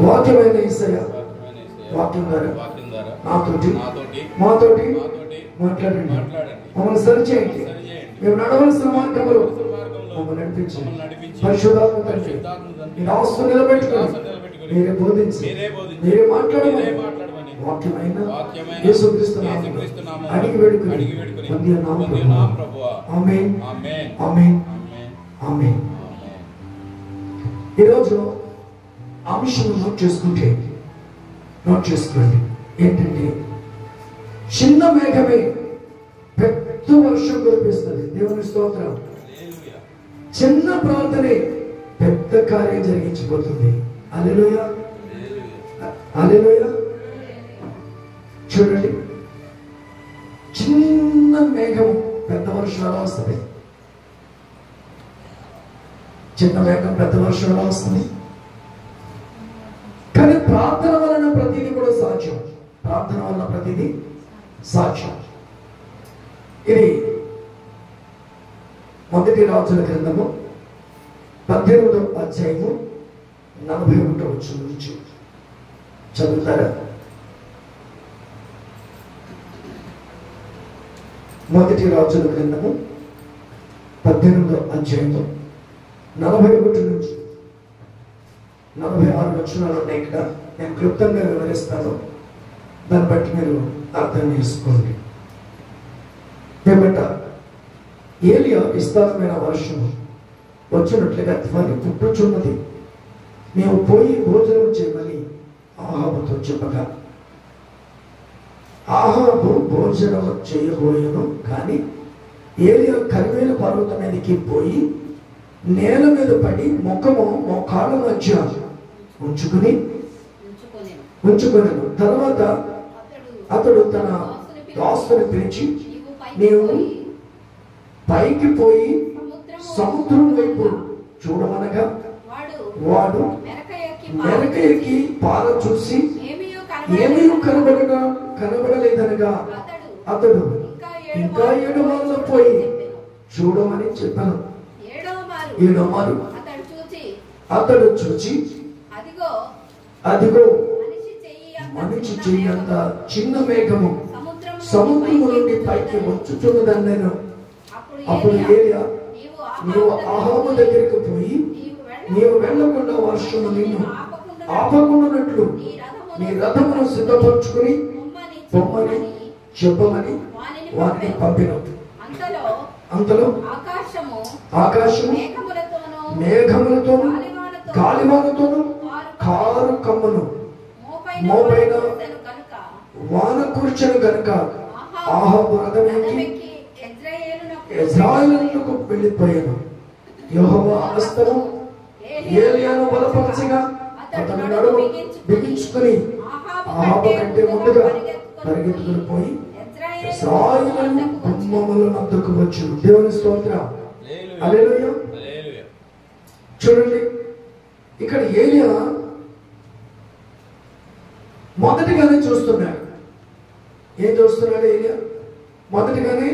వాక్యమైన యేసయ్య వాక్యం ద్వారా నాతోటి మాతోటి మాట్లాడండి. మమ్మల్ని సరిచేయండి. మేము నడవలసిన మార్గంలో మమ్మల్ని నడిపించండి. పరిశుద్ధాత్మ తండ్రి మీ నామమును నిలబెట్టుకొని మీరే బోధించి మీరే మాట్లాడమని వాక్యమైన యేసుక్రీస్తు నామములో అడిగి వేడుకొని పొందినాము ప్రభువా. ఆమేన్ ఆమేన్ ఆమేన్. ఈరోజు అంశం నోట్ చేసుకోండి. ఏంటంటే చిన్న మేఘమే పెద్ద వర్షం కురిపిస్తుంది. దేవుని స్తోత్రం. చిన్న ప్రార్థనే పెద్ద కార్యం జరిగించిపోతుంది. హల్లెలూయా హల్లెలూయా. చూడండి, చిన్న మేఘం పెద్ద వర్షం ఎలా వస్తుంది? చిన్న మేఘం పెద్ద వర్షం ఎలా వస్తుంది? కానీ ప్రార్థన వలన ప్రతిదీ కూడా సాధ్యం. ప్రార్థన వలన ప్రతిదీ సాధ్యం. ఇది మొదటి రాజుల గ్రంథము 18వ అధ్యాయము 41వ వచనం నుంచి చదువుతారా? మొదటి రాజుల గ్రంథము 18వ అధ్యాయము 41 నుంచి 46 వచనాలు ఉన్నాయి. ఇక్కడ నేను క్లుప్తంగా వివరిస్తాను. దాన్ని బట్టి మీరు అర్థం చేసుకోండి. ఏమంట, ఏలియా విస్తారమైన వర్షం వచ్చినట్లుగా ధ్వని పుట్టుచున్నది, మేము పోయి భోజనం చేయమని ఆహాబుతో చెప్పగా ఆహాబు భోజనం చేయబోయాను. కానీ ఏలియా కర్మేలు పర్వతం మీదకి పోయి నేల మీద పడి ముఖము మోకాళ్ళ మధ్య ఉంచుకుని తర్వాత అతడు తన దాసుని పిలిచి, నీవు పైకి పోయి సముద్రం వైపు చూడమనగా వాడు మెరక ఎక్కి పార చూసి ఏమీ కనబడలేదనగా అతడు ఇంకా 7 మార్లు పోయి చూడమని చెప్పాను. 7వ మారు అతడు చూచి అదిగో మనిషి చెయ్యంత చిన్న మేఘము సముద్రము నుండి పైకి వచ్చుచున్నదన్నాను. అప్పుడు ఏలియా, నీవు ఆహాబు దగ్గరికి పోయి నీవు వెళ్ళకుండా వర్షము నిన్ను ఆపకుండానట్లు నీ రథమును సిద్ధపరచుకుని పొమ్మని చెప్పమని వారిని పంపిన. అంతలో ఆకాశము మేఘములతోను గాలివానతోను కారు కమ్మను మోపైన వాన కూర్చొని గనుక ఆహాబు రథమెక్కి యెజ్రెయేలునకు వెళ్ళిపోయాను. యెహోవా హస్తము ఏలియాను బలపరచగా అతని నడుము బిగించుకుని ఆహాబు కంటే ముందుగా పరిగెత్తుకుని పోయి ఇశ్రాయేలు గుమ్మముల వద్దకు వచ్చాడు. దేవుని స్తోత్రం. హల్లెలూయా. చూడండి, ఇక్కడ ఏలియా మొదటిగానే చూస్తున్నాడు. ఏం చూస్తున్నాడు ఏలియా? మొదటిగానే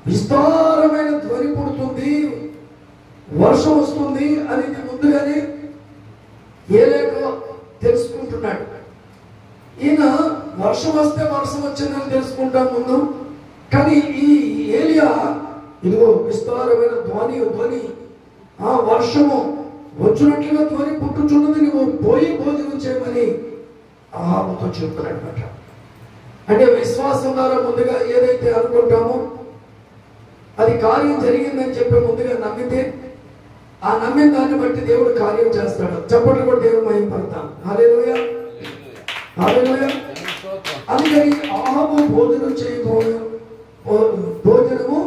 విస్తారమైన ధ్వని పుడుతుంది, వర్షం వస్తుంది అనేది ముందుగానే ఏలియా తెలుసుకుంటున్నాడు. ఈయన వర్షం వస్తే వర్షం వచ్చిందని తెలుసుకుంటాం ముందు. కానీ ఈ ఏలియా ఇదిగో విస్తారమైన ధ్వని ఆ వర్షము వచ్చినట్లుగా ధ్వని పుట్టుచున్నది, నువ్వు పోయి భోజనం చేయమని ఆహాబుతో చెప్తున్నాడనమాట. అంటే విశ్వాసం ద్వారా ముందుగా ఏదైతే అనుకుంటామో అది కార్యం జరిగిందని చెప్పి ముందుగా నమ్మితే ఆ నమ్మిన దాన్ని బట్టి దేవుడు కార్యం చేస్తాడు. చప్పట్లు కూడా దేవుడు మహిమపడతాం. హల్లెలూయా హల్లెలూయా. అందుకని ఆహాబు భోజనము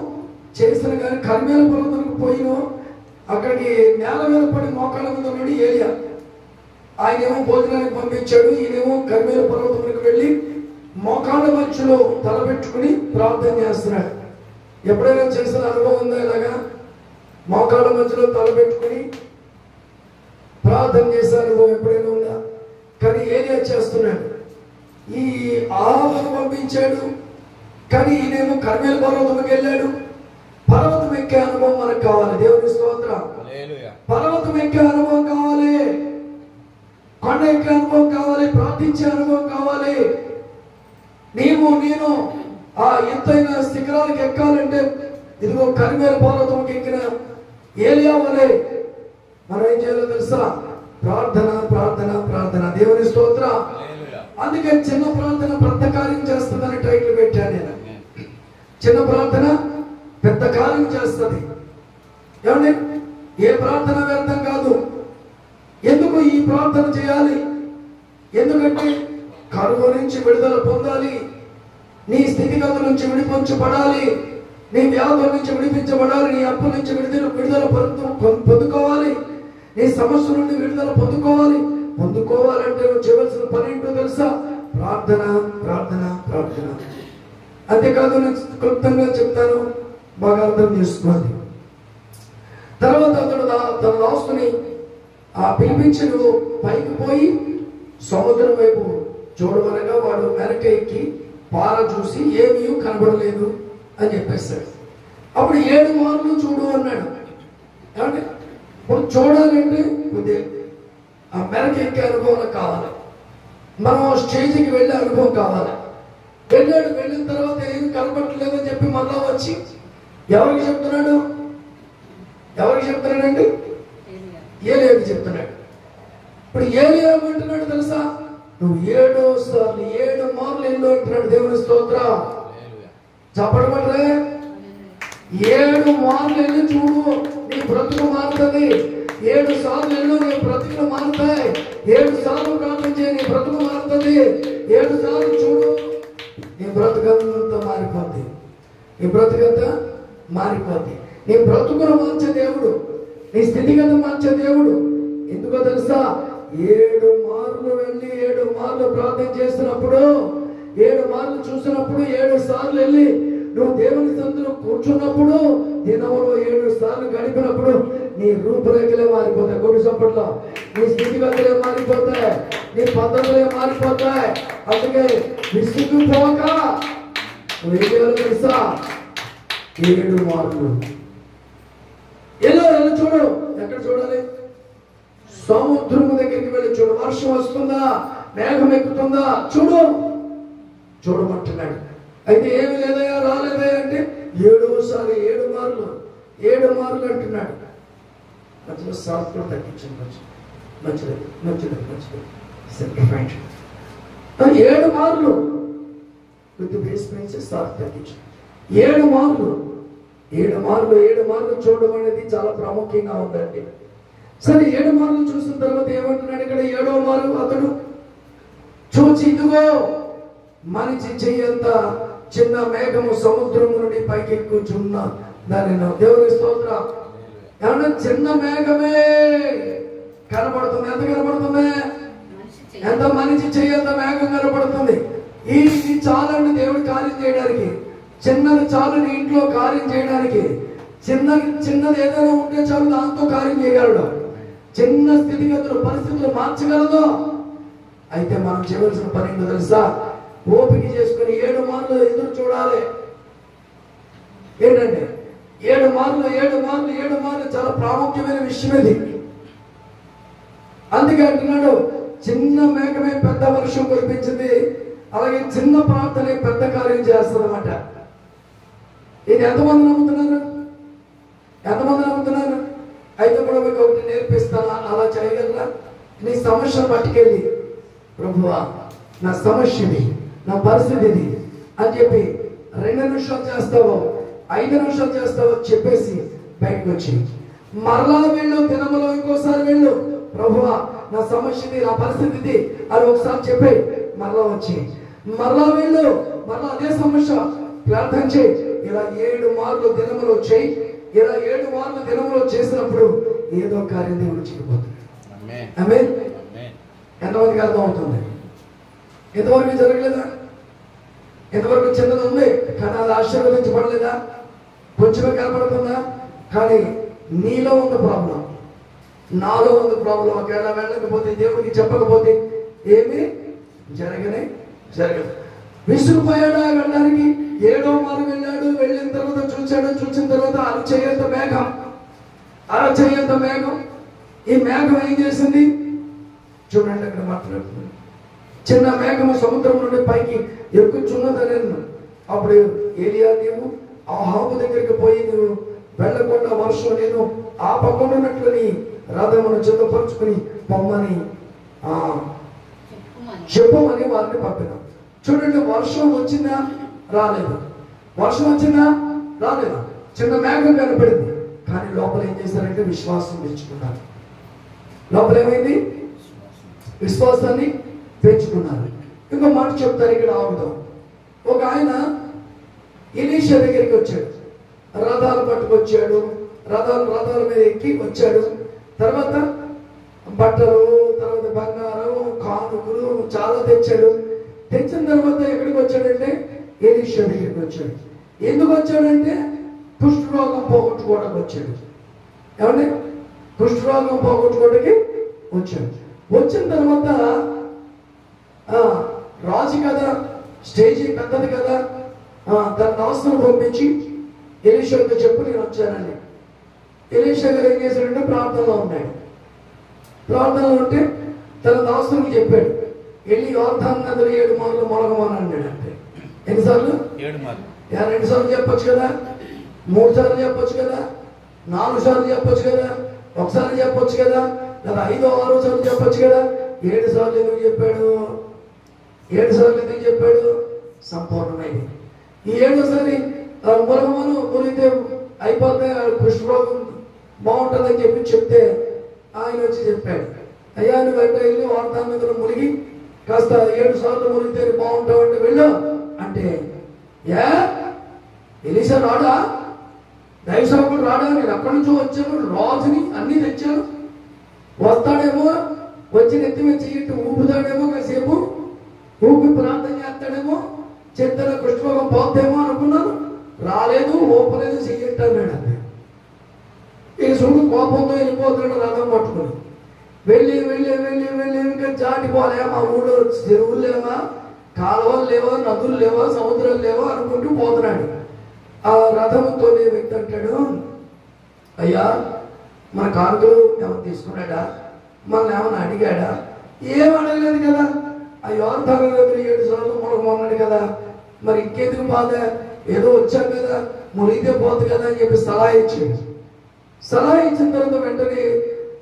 చేసిన కానీ కర్మేల పర్వతానికి పోయినో అక్కడికి నేల మీద పడి మోకాళ్ళ మీద ఉన్నాడు ఏలియా. ఆయనేమో భోజనానికి పంపించాడు. ఈయనేమో కర్మేల పర్వతానికి వెళ్ళి మోకాళ్ళ మధ్యలో తలపెట్టుకుని ప్రార్థన చేస్తున్నాడు. ఎప్పుడైనా చేసిన అనుభవం ఉందా? ఇలాగా మోకాళ్ళ మధ్యలో తలపెట్టుకుని ప్రార్థన చేసే అనుభవం ఎప్పుడైనా ఉందా? కానీ ఏలియా చేస్తున్నాడు. ఈ ఆహాబును పంపించాడు, కానీ ఈయనేమో కర్మేల పర్వతంకి వెళ్ళాడు. పర్వతం ఎక్కే అనుభవం మనకు కావాలి. దేవుని స్తోత్రం. పర్వతం ఎక్కే అనుభవం కావాలి. కొండ ఎక్కే అనుభవం కావాలి, ప్రార్థించే అనుభవం కావాలి. నేను ఆ ఎత్తైన శిఖరాలకు ఎక్కాలంటే ఇదిగో కర్మేలు పర్వతంకి ఎక్కిన ఏలియా వలె మనం ఏం చేయాలో తెలుసా? ప్రార్థన, ప్రార్థన, ప్రార్థన. దేవుని స్తోత్ర. అందుకే చిన్న ప్రార్థన పెద్ద కార్యం చేస్తుందని టైటిల్ పెట్టాను నేను. చిన్న ప్రార్థన పెద్ద కార్యం చేస్తుంది. ఏమండి? ఏ ప్రార్థన వ్యర్థం కాదు. ఎందుకు ఈ ప్రార్థన చేయాలి? ఎందుకంటే కరువు నుంచి విడుదల పొందాలి, నీ స్థితిగతుల నుంచి విడిపించబడాలి, నీ వ్యాధుల నుంచి విడిపించబడాలి, నీ అప్పుల నుంచి విడుదల పొందుకోవాలి, నీ సమస్య నుండి విడుదల పొందుకోవాలంటే నువ్వు చేయవలసిన పని ఏంటో తెలుసా? ప్రార్థన, ప్రార్థన, ప్రార్థన. అంతేకాదు, నేను క్లుప్తంగా చెప్తాను, బాగా అర్థం చేసుకోవాలి. తర్వాత అతడు తన దాస్తుని పిలిపించి నువ్వు పైకి పోయి సముద్రం వైపు చూడమనగా వాడు వెనక ఎక్కి పార చూసి ఏమీ కనబడలేదు అని చెప్పేస్తాడు. అప్పుడు 7 మార్లు చూడు అన్నాడు. ఏమంటే ఇప్పుడు చూడాలంటే ఆ మెరక ఎక్కే అనుభవం కావాలి, మనం స్టేజ్కి వెళ్ళే అనుభవం కావాలి. వెళ్ళిన తర్వాత ఏం కనబడట్లేదు అని చెప్పి మళ్ళా వచ్చి ఎవరికి చెప్తున్నాడండి? ఏలియాకి చెప్తున్నాడు. ఇప్పుడు ఏలియా ఏమంటున్నాడు తెలుసా? నువ్వు 7 మార్లు ఎన్నో అంటున్నాడు. దేవుని స్తోత్ర. చెప్పడమంటే 7 మార్లు వెళ్ళి చూడు, నీ బ్రతుకు మారుతుంది. 7 సార్లు ఎన్నో నీ బ్రతుకులు మారుతాయి. 7 సార్లు ప్రార్థన చేయి, నీ బ్రతుకు మారుతుంది. 7 సార్లు చూడు, నీ బ్రతుకంతా మారిపోద్ది. నీ బ్రతుకును మార్చే దేవుడు, నీ స్థితిగతి మార్చే దేవుడు. ఎందుకో తెలుసా? 7 మార్లు వెళ్ళి 7 మార్లు ప్రార్థన చేసినప్పుడు, 7 మార్లు చూసినప్పుడు, 7 సార్లు వెళ్ళి నువ్వు దేవుని సన్నిధిలో కూర్చున్నప్పుడు, దినములో 7 సార్లు గడిపినప్పుడు నీ రూపురేఖలే మారిపోతాయి. కొద్ది సప్పట్లో నీ స్థితిగతులే మారిపోతాయి, నీ పద్ధతులే మారిపోతాయి. అందుకే విసిగిపోక నువ్వు ఏం చేయాలో తెలుసా? 7 మార్లు ఎలా చూడు. ఎక్కడ చూడాలి? సముద్రం దగ్గరికి వెళ్ళి చూడు. వర్షం వస్తుందా, మేఘం ఎక్కుతుందా చూడమంటున్నాడు. అయితే ఏమి లేదయా, రాలేదా అంటే 7 మార్లు అంటున్నాడు. మధ్యలో సాఫ్ట్వేర్ తగ్గించండి, మంచిది. 7 మార్లు విత్ బేస్మెంట్స్ సాఫ్ట్ తగ్గించండి. 7 మార్లు చూడడం అనేది చాలా ప్రాముఖ్యంగా ఉందండి. సరే, 7 మార్లు చూసిన తర్వాత ఏమంటున్నాడు ఇక్కడ? 7వ మారు అతడు చూచి ఇదిగో మనిషి చెయ్యంత చిన్న మేఘము సముద్రము నుండి పైకి ఎక్కుచున్న దాని. దేవుని స్తోత్రం. ఏమన్నా చిన్న మేఘమే కనబడుతుంది. ఎంత కనబడుతుంది? ఎంత మనిషి చెయ్యంత మేఘం కనబడుతుంది. ఇది చాలండి దేవుడు కార్యం చేయడానికి. చిన్నది చాలు నీ ఇంట్లో కార్యం చేయడానికి. చిన్నది ఏదైనా ఉంటే చాలు, దాంతో కార్యం చేయగలడు. చిన్న స్థితిగతులు, పరిస్థితులు మార్చగలదు. అయితే మనం చేయవలసిన పని ఏంటో తెలుసా? ఓపిక చేసుకుని 7 మార్లు ఎదురు చూడాలి. ఏంటంటే 7 మార్లు చాలా ప్రాముఖ్యమైన విషయం ఇది. అందుకే అంటున్నాడు, చిన్న మేఘమే పెద్ద వర్షం కురిపించింది, అలాగే చిన్న ప్రార్థనే పెద్ద కార్యం చేస్తుంది అన్నమాట. ఇది ఎంతమంది నమ్ముతున్నారు? అయితే కూడా మీకు ఒకటి నేర్పిస్తాను, అలా చేయగలరా? నీ సమస్యను పట్టుకెళ్ళి, ప్రభువా నా సమస్యని, నా పరిస్థితిని అని చెప్పి 2 నిమిషాలు చేస్తావో 5 నిమిషాలు చేస్తావో చెప్పేసి బయటకు వచ్చి మరలా వెళ్ళు, దినములో ఇంకోసారి వెళ్ళు, ప్రభువా నా సమస్యది, నా పరిస్థితిది అని ఒకసారి చెప్పి మరలా వచ్చి మరలా వెళ్ళు, మరలా అదే సమస్య ప్రార్థన చేయి. ఇలా 7 మార్లు దినములో చేయి. ఇలా 7 మార్లు దినములో చేసినప్పుడు ఏదో కార్యం దేవుడు చేయబోతున్నాడు. ఆమేన్. ఎంతమందికి అర్థం అవుతుంది? ఎంతవరకు జరగలేదా? ఎంతవరకు చిన్నది ఉంది కానీ అది ఆశీర్వదించబడలేదా? కొంచెమే కనపడుతుందా? కానీ నీలో ఉన్న ప్రాబ్లం, నాలో ఉన్న ప్రాబ్లం. ఒకవేళ వెళ్ళకపోతే, దేవుడికి చెప్పకపోతే ఏమి జరగదు. విసుగుపోయాడా వెళ్ళడానికి? 7వ మారు వెళ్ళాడు. వెళ్ళిన తర్వాత చూసిన తర్వాత అరచేయంత మేఘం. ఈ మేఘం ఏం చేసింది? చూడండి అక్కడ మాట్లాడుతున్నాడు. చిన్న మేఘము సముద్రం నుండి పైకి ఎక్కుచున్నదని. అప్పుడు ఏలియా, నీవు ఆహాబు దగ్గరికి పోయి నువ్వు వెళ్ళకుండా వర్షం నేను ఆపకుండానట్లు నీ రథమును సిద్ధపరుచుకుని పొమ్మని చెప్పమని వారిని పంపినాం. చూడండి, వర్షం వచ్చిందా? రాలేదు. వర్షం వచ్చిందా? రాలేదు. చిన్న మేఘం కనపడింది. కానీ లోపల ఏం చేశారంటే విశ్వాసం పెంచుకున్నారు. లోపల ఏమైంది? విశ్వాసాన్ని పెంచుకున్నారు. ఇంకో మాట చెప్తారు, ఇక్కడ ఆగుదాం. ఒక ఆయన ఎలీషా దగ్గరికి వచ్చాడు. రథాలు పట్టుకొచ్చాడు. రథాల మీద ఎక్కి వచ్చాడు. తర్వాత బట్టలు, తర్వాత బంగారం, కానుకలు చాలా తెచ్చాడు. తెచ్చిన తర్వాత ఎక్కడికి వచ్చాడంటే ఎలీషా దగ్గరికి వచ్చాడు. ఎందుకు వచ్చాడంటే కుష్ఠరోగం పోగొట్టుకోవడానికి వచ్చాడు. ఏమంటే కుష్ఠరోగం పోగొట్టుకోవడానికి వచ్చాడు. వచ్చిన తర్వాత రాజు కదా, స్టేజీ పెద్దది కదా, తన దాసును పంపించి ఎలీషాతో చెప్పు నేను వచ్చానని. ఎలీషా గారు ఏం చేశాడంటే ప్రార్థనలో ఉన్నాడు. ప్రార్థనలో ఉంటే తన దాసునికి చెప్పాడు, వెళ్ళి యోర్దాను నదిలో 7 మార్లు మొలగమని అన్నాడు. అంటే ఎన్నిసార్లు? 7 మార్లు. 2 సార్లు చెప్పొచ్చు కదా, 3 సార్లు చెప్పొచ్చు కదా, 4 సార్లు చెప్పొచ్చు కదా, ఒకసారి చెప్పొచ్చు కదా, లేదా 5, 6 సార్లు చెప్పొచ్చు కదా. 7 సార్లు ఎందుకు చెప్పాడు? 7 సార్లు ఎందుకు చెప్పాడు? సంపూర్ణమైంది. ఈ 7వసారి మొలగమను మురిగితే అయిపోతే కుష్ఠరోగం బాగుంటుందని చెప్తే ఆయన వచ్చి చెప్పాడు, అయ్యా నువ్వు వెంట వెళ్ళి యోర్దాను నదిలో మునిగి కాస్త 7 సార్లు మునిగితే బాగుంటావు అంటే వెళ్ళు అంటే, ఎలీషా రాడా? దైవసేవకుడు రాడా? నేను అక్కడి నుంచో వచ్చాను, రాజుని అన్ని తెచ్చాను, వస్తాడేమో, వచ్చి నెత్తి మీద చెయ్యి ఊపుతాడేమో, కాసేపు ఊపి ప్రార్థన చేస్తాడేమో, చెత్తన కుష్ఠరోగం పోద్దేమో అనుకున్నాను. రాలేదు, ఊపలేదు, చెయ్యట్టు అన్నాడు. ఈ చూడు కోపంతో వెళ్ళిపోతున్నాడు రథం పట్టుకుని. వెళ్ళి వెళ్ళి వెళ్ళి వెళ్ళి ఇంకా చాటిపోలే, మా ఊళ్ళో చెరువులు లేవా, కాలువలు లేవా, నదులు లేవా, సముద్రాలు లేవా అనుకుంటూ పోతున్నాడు. ఆ రథంతోనే వ్యక్తి అంటాడు, అయ్యా మన కానుకలు ఏమైనా తీసుకున్నాడా, మనల్ని ఏమైనా అడిగాడా? ఏం అడగలేదు కదా. ఆ యోర్దాను నదిలో 7 సార్లు మునగమన్నాడు కదా, మరి ఇంకెందుకు బాధ, ఏదో వచ్చాం కదా, మునిగితే పోదు కదా అని చెప్పి సలహా ఇచ్చాడు. సలహా ఇచ్చిన తర్వాత వెంటనే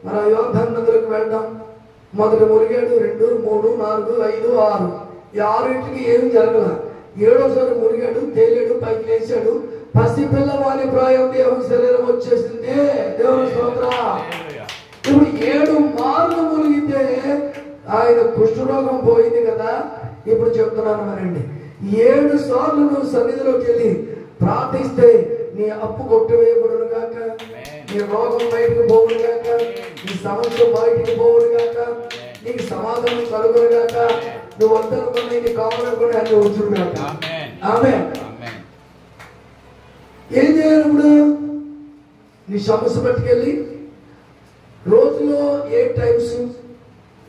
మన యోర్దాను నదిలోకి వెళ్దాం. మొదట మునిగాడు, 2, 3, 4, 5, 6. ఈ 6టికి ఏమి జరగల. 7వసారి మునిగాడు, తేలాడు, పైకి లేచాడు. పసిపిల్లవాని ప్రాయం దేవుని శరీరం వచ్చేసింది. దేవుని స్తోత్రం. ఇప్పుడు 7 మార్లు మునిగితే ఆయన కుష్ఠరోగం పోయింది కదా. ఇప్పుడు చెప్తున్నాను మరండి, 7 సార్లు నువ్వు సన్నిధిలోకి వెళ్ళి ప్రార్థిస్తే నీ అప్పు కొట్టివేయబడును గాక, నీ రోగం బయటకు పోవును గాక, నీ సమస్య బయటికి పోవును గాక, నీకు సమాధానం కలుగును గాక, నువ్వు వద్దనుకున్నా నీ కావాలనుకుని అన్ని వచ్చును గాక. ఆమేన్. ఏం చేయాలి ఇప్పుడు? నీ సమస్య పట్టుకెళ్ళి రోజులో 8 టైమ్స్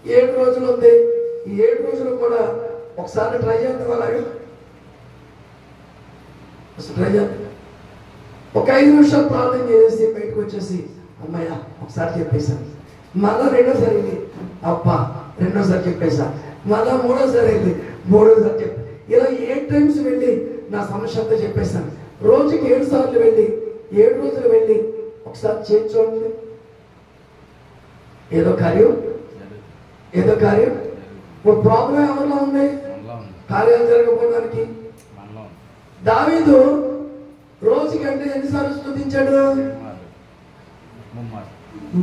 7 రోజులు ఉంది. ఈ 7 రోజులు కూడా ఒకసారి ట్రై చేద్దాం. అలాగే ట్రై చేద్దాం. ఒక 5 నిమిషాలు ప్రార్థన చేసి బయటకు వచ్చేసి అమ్మాయ ఒకసారి చెప్పేశాను, మళ్ళా 2వసారి వెళ్ళి అబ్బా 2వసారి చెప్పేశా, మళ్ళా 3వసారి వెళ్ళి 3వసారి చెప్పి, ఇలా 8 టైమ్స్ వెళ్ళి నా సమస్య అంతా చెప్పేశాను. రోజుకి 7 సార్లు వెళ్ళి 7 రోజులు వెళ్ళి ఒకసారి చేర్చోండి. ఏదో కార్యం ఒక ప్రాబ్లం ఎవరిలో ఉంది? కార్యాలు జరగకపోవడానికి. దావీదు రోజుకంటే ఎన్నిసార్లు స్తుతించాడు?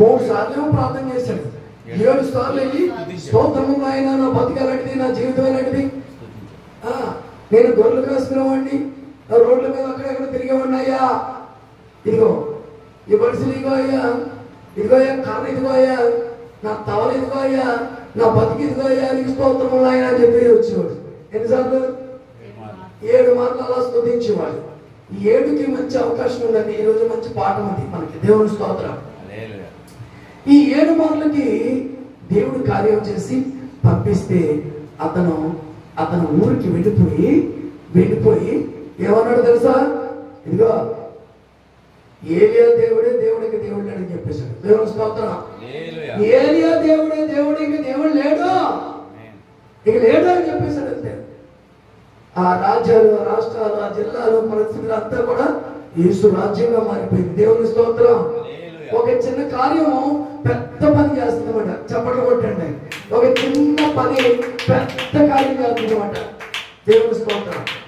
3 సార్లు ప్రార్థన చేశాడు. 7 సార్లు వెళ్ళి స్తోత్రము ఆయన, నా బతికాలంటిది, నా జీవితం ఎలాంటిది, నేను గొర్రెలు కాసుకునేవాడిని, రోడ్ల మీద అక్కడెక్కడ తిరిగేవాడిని, అయ్యా ఇదిగో ఈ బడిసలు ఇదిగో అయ్యా, ఇదిగో అయ్యా కర్ర ఇదిగో అయ్యా, నా తవలు ఇదిగో అయ్యా, నా బతికి ఇదిగో అయ్యా, నీకు స్తోత్రము ఆయన అని చెప్పి వచ్చేవాడు. ఎన్నిసార్లు? 7 మార్లు అలా స్తుతించేవాడు. ఈ 7కి మంచి అవకాశం ఉందండి. ఈరోజు మంచి పాఠం ఉంది మనకి. దేవుని స్తోత్రం. ఈ 7 మార్లకి దేవుడు కార్యం చేసి పంపిస్తే అతను ఊరికి వెళ్ళిపోయి ఏమన్నాడు తెలుసా? ఇదిగో ఏలియా దేవుడే దేవుడికి దేవుడు లేడని చెప్పేశాడు. దేవుని స్తోత్రం. ఏలియా దేవుడే దేవుడు, ఇంక దేవుడు లేడు, ఇక లేడు అని చెప్పేశాడు అంతే. ఆ రాజ్యాలు, ఆ రాష్ట్రాలు, ఆ జిల్లాలు, పరిస్థితులు అంతా కూడా యేసు రాజ్యంగా మారిపోయింది. దేవుని స్తోత్రం. ఒక చిన్న కార్యం పెద్ద పని చేస్తుందన్నమాట. చప్పట్లు కొట్టండి. ఒక చిన్న పని పెద్ద కార్యం చేస్తుందన్నమాట. దేవుని స్తోత్రం.